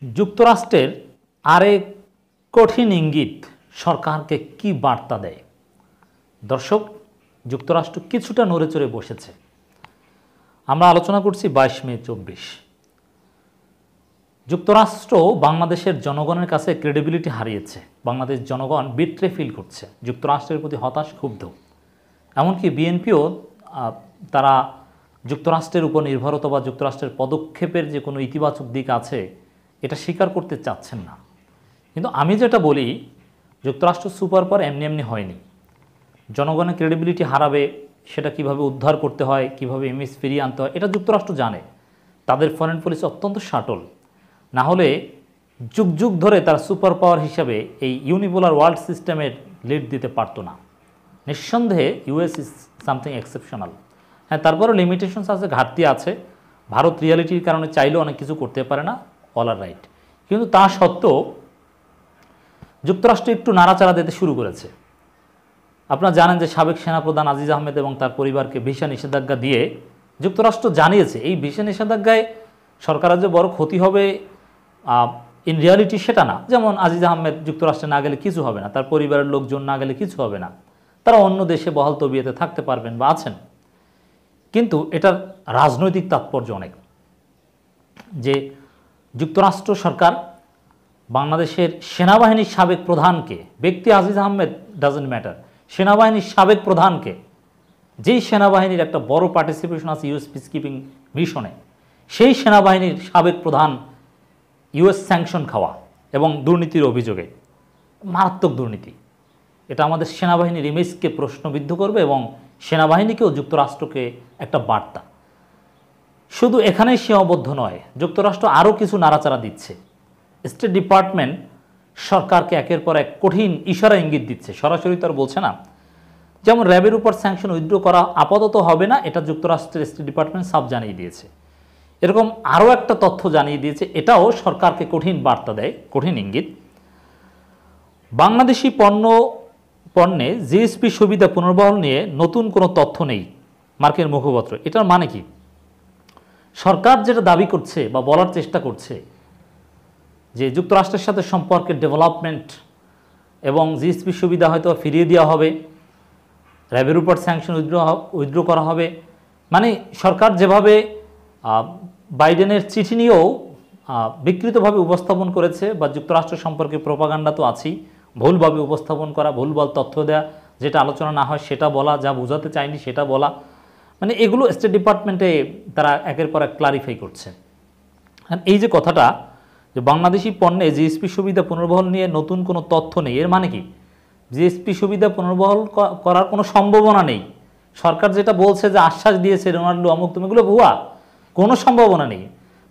যুক্তরাষ্ট্রের আরেক কঠিন ইঙ্গিত সরকারকে কি বার্তা দেয়? দর্শক, যুক্তরাষ্ট্র কিছুটা নড়েচড়ে বসেছে। আমরা আলোচনা করছি 22 মে 24। যুক্তরাষ্ট্র বাংলাদেশের জনগণের কাছে ক্রেডিবিলিটি হারিয়েছে। বাংলাদেশ জনগণ বিট্রে ফিল করছে, যুক্তরাষ্ট্রের প্রতি হতাশ, ক্ষুব্ধ। এমনকি বিএনপিও তারা যুক্তরাষ্ট্রের উপর নির্ভরতা বা যুক্তরাষ্ট্রের পদক্ষেপের যে কোনো ইতিবাচক দিক আছে এটা স্বীকার করতে চাচ্ছেন না। কিন্তু আমি যেটা বলি, যুক্তরাষ্ট্র সুপার পাওয়ার এমনি এমনি হয়নি। জনগণের ক্রেডিবিলিটি হারাবে, সেটা কিভাবে উদ্ধার করতে হয়, কিভাবে ইমেজ ফিরিয়ে আনতে হয়, এটা যুক্তরাষ্ট্র জানে। তাদের ফরেন পলিসি অত্যন্ত শাটল। না হলে যুগ যুগ ধরে তার সুপার পাওয়ার হিসাবে এই ইউনিপোলার ওয়ার্ল্ড সিস্টেমের লিড দিতে পারতো না। নিঃসন্দেহে ইউএস ইজ সামথিং এক্সেপশনাল। হ্যাঁ, তারপরও লিমিটেশনস আছে, ঘাটতি আছে। ভারত রিয়ালিটির কারণে চাইলেও অনেক কিছু করতে পারে না, অল আর রাইট। কিন্তু তা সত্ত্বেও যুক্তরাষ্ট্র একটু নাড়াচাড়া দিতে শুরু করেছে। আপনারা জানেন যে সাবেক সেনাপ্রধান আজিজ আহমেদ এবং তার পরিবারকে ভিসা নিষেধাজ্ঞা দিয়ে যুক্তরাষ্ট্র জানিয়েছে এই ভিসা নিষেধাজ্ঞায় সরকারের যে বড় ক্ষতি হবে ইন রিয়ালিটি সেটা না। যেমন আজিজ আহমেদ যুক্তরাষ্ট্রে না গেলে কিছু হবে না, তার পরিবারের লোকজন না গেলে কিছু হবে না, তারা অন্য দেশে বহাল তবিয়তে থাকতে পারবেন বা আছেন। কিন্তু এটার রাজনৈতিক তাৎপর্য অনেক, যে যুক্তরাষ্ট্র সরকার বাংলাদেশের সেনাবাহিনীর সাবেক প্রধানকে, ব্যক্তি আজিজ আহমেদ ডাজেন্ট ম্যাটার, সেনাবাহিনীর সাবেক প্রধানকে, যেই সেনাবাহিনীর একটা বড় পার্টিসিপেশন আছে ইউএস পিসকিপিং মিশনে, সেই সেনাবাহিনীর সাবেক প্রধান ইউএস স্যাংশন খাওয়া এবং দুর্নীতির অভিযোগে, মারাত্মক দুর্নীতি। এটা আমাদের সেনাবাহিনীর ইমেজকে প্রশ্নবিদ্ধ করবে এবং সেনাবাহিনীকেও যুক্তরাষ্ট্রকে একটা বার্তা। শুধু এখানেই সীমাবদ্ধ নয়, যুক্তরাষ্ট্র আরও কিছু নাড়াচাড়া দিচ্ছে। স্টেট ডিপার্টমেন্ট সরকারকে একের পর এক কঠিন ইশারা ইঙ্গিত দিচ্ছে, সরাসরি তো আর বলছে না। যেমন র্যাবের উপর স্যাংশন উইথড্র করা আপাতত হবে না, এটা যুক্তরাষ্ট্রের স্টেট ডিপার্টমেন্ট সাব জানিয়ে দিয়েছে। এরকম আরও একটা তথ্য জানিয়ে দিয়েছে, এটাও সরকারকে কঠিন বার্তা দেয়, কঠিন ইঙ্গিত। বাংলাদেশি পণ্যে জিএসপি সুবিধা পুনর্বহাল নিয়ে নতুন কোনো তথ্য নেই, মার্কিন মুখপাত্র। এটার মানে কি? সরকার যেটা দাবি করছে বা বলার চেষ্টা করছে যে যুক্তরাষ্ট্রের সাথে সম্পর্কের ডেভেলপমেন্ট এবং জিএসপি সুবিধা হয়তো ফিরিয়ে দেওয়া হবে, র্যাবের উপর স্যাংশন উইথড্র করা হবে। মানে সরকার যেভাবে বাইডেনের চিঠি নিয়েও বিকৃতভাবে উপস্থাপন করেছে, বা যুক্তরাষ্ট্র সম্পর্কে প্রোপাগান্ডা তো আছেই, ভুলভাবে উপস্থাপন করা, ভুলভাল তথ্য দেয়া, যেটা আলোচনা না হয় সেটা বলা, যা বোঝাতে চায়নি সেটা বলা, মানে এগুলো স্টেট ডিপার্টমেন্টে তারা একের পর এক ক্লারিফাই করছে। এই যে কথাটা যে বাংলাদেশি পণ্যে জিএসপি সুবিধা পুনর্বহাল নিয়ে নতুন কোনো তথ্য নেই, এর মানে কি? জিএসপি সুবিধা পুনর্বহাল করার কোনো সম্ভাবনা নেই। সরকার যেটা বলছে যে আশ্বাস দিয়েছে রোনাল্ডো অমুক তুমি, এগুলো ভুয়া, কোনো সম্ভাবনা নেই।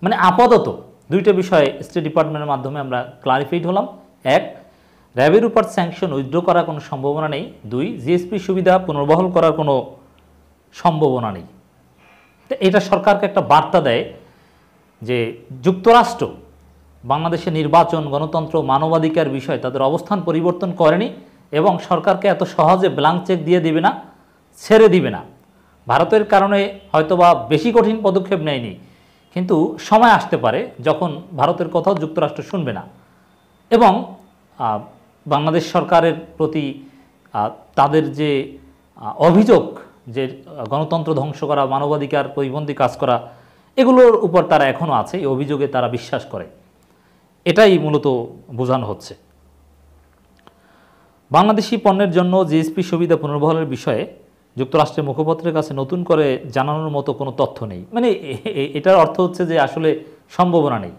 মানে আপাতত দুইটা বিষয়ে স্টেট ডিপার্টমেন্টের মাধ্যমে আমরা ক্লারিফাইড হলাম। এক, র্যাবের উপর স্যাংশন উইথড্র করার কোনো সম্ভাবনা নেই। দুই, জিএসপি সুবিধা পুনর্বহাল করার কোনো সম্ভাবনা নেই। তো এটা সরকারকে একটা বার্তা দেয় যে যুক্তরাষ্ট্র বাংলাদেশের নির্বাচন, গণতন্ত্র, মানবাধিকার বিষয়ে তাদের অবস্থান পরিবর্তন করেনি এবং সরকারকে এত সহজে ব্ল্যাঙ্ক চেক দিয়ে দিবে না, ছেড়ে দিবে না। ভারতের কারণে হয়তোবা বেশি কঠিন পদক্ষেপ নেয়নি, কিন্তু সময় আসতে পারে যখন ভারতের কথাও যুক্তরাষ্ট্র শুনবে না এবং বাংলাদেশ সরকারের প্রতি তাদের যে অভিযোগ যে গণতন্ত্র ধ্বংস করা, মানবাধিকার প্রতিবন্ধী কাজ করা, এগুলোর উপর তারা এখনও আছে, এই অভিযোগে তারা বিশ্বাস করে। এটাই মূলত বোঝানো হচ্ছে। বাংলাদেশি পণ্যের জন্য জিএসপি সুবিধা পুনর্বহালের বিষয়ে যুক্তরাষ্ট্রের মুখপাত্রের কাছে নতুন করে জানানোর মতো কোনো তথ্য নেই। মানে এটার অর্থ হচ্ছে যে আসলে সম্ভাবনা নেই।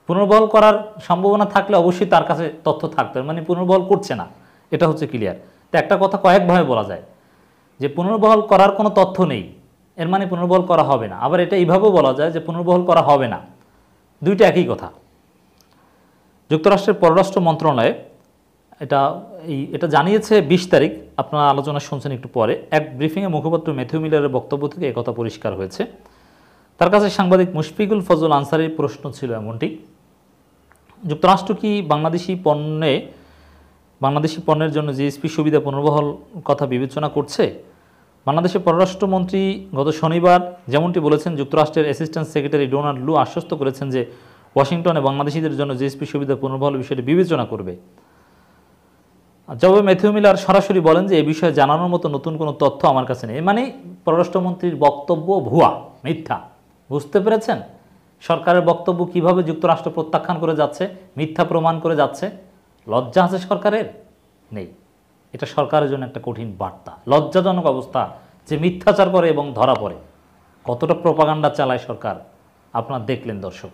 পুনর্বহাল করার সম্ভাবনা থাকলে অবশ্যই তার কাছে তথ্য থাকতে হবে, মানে পুনর্বহাল করছে না, এটা হচ্ছে ক্লিয়ার। তো একটা কথা কয়েকভাবে বলা যায় যে পুনর্বহাল করার কোনো তথ্য নেই, এর মানে পুনর্বহাল করা হবে না। আবার এটা এইভাবেও বলা যায় যে পুনর্বহাল করা হবে না, দুইটা একই কথা। যুক্তরাষ্ট্রের পররাষ্ট্র মন্ত্রণালয় এটা জানিয়েছে 20 তারিখ, আপনারা আলোচনা শুনছেন একটু পরে। এক ব্রিফিংয়ে মুখপাত্র ম্যাথিউ মিলারের বক্তব্য থেকে একথা পরিষ্কার হয়েছে। তার কাছে সাংবাদিক মুশফিকুল ফজল আনসারির প্রশ্ন ছিল এমনটি, যুক্তরাষ্ট্র কি বাংলাদেশি পণ্যের জন্য জিএসপি সুবিধা পুনর্বহাল কথা বিবেচনা করছে? বাংলাদেশের পররাষ্ট্রমন্ত্রী গত শনিবার যেমনটি বলেছেন, যুক্তরাষ্ট্রের অ্যাসিস্ট্যান্ট সেক্রেটারি ডোনাল্ড লু আশ্বস্ত করেছেন যে ওয়াশিংটনে বাংলাদেশিদের জন্য জিএসপি সুবিধা পুনর্বহালের বিষয়টি বিবেচনা করবে। জবাবে ম্যাথিউ মিলার সরাসরি বলেন যে এই বিষয়ে জানানোর মতো নতুন কোনো তথ্য আমার কাছে নেই। মানে পররাষ্ট্রমন্ত্রীর বক্তব্য ভুয়া, মিথ্যা। বুঝতে পেরেছেন সরকারের বক্তব্য কিভাবে যুক্তরাষ্ট্র প্রত্যাখ্যান করে যাচ্ছে, মিথ্যা প্রমাণ করে যাচ্ছে? লজ্জা আছে সরকারের? নেই। এটা সরকারের জন্য একটা কঠিন বার্তা, লজ্জাজনক অবস্থা যে মিথ্যাচার করে এবং ধরা পড়ে। কতটা প্রোপাগান্ডা চালায় সরকার আপনারা দেখলেন দর্শক।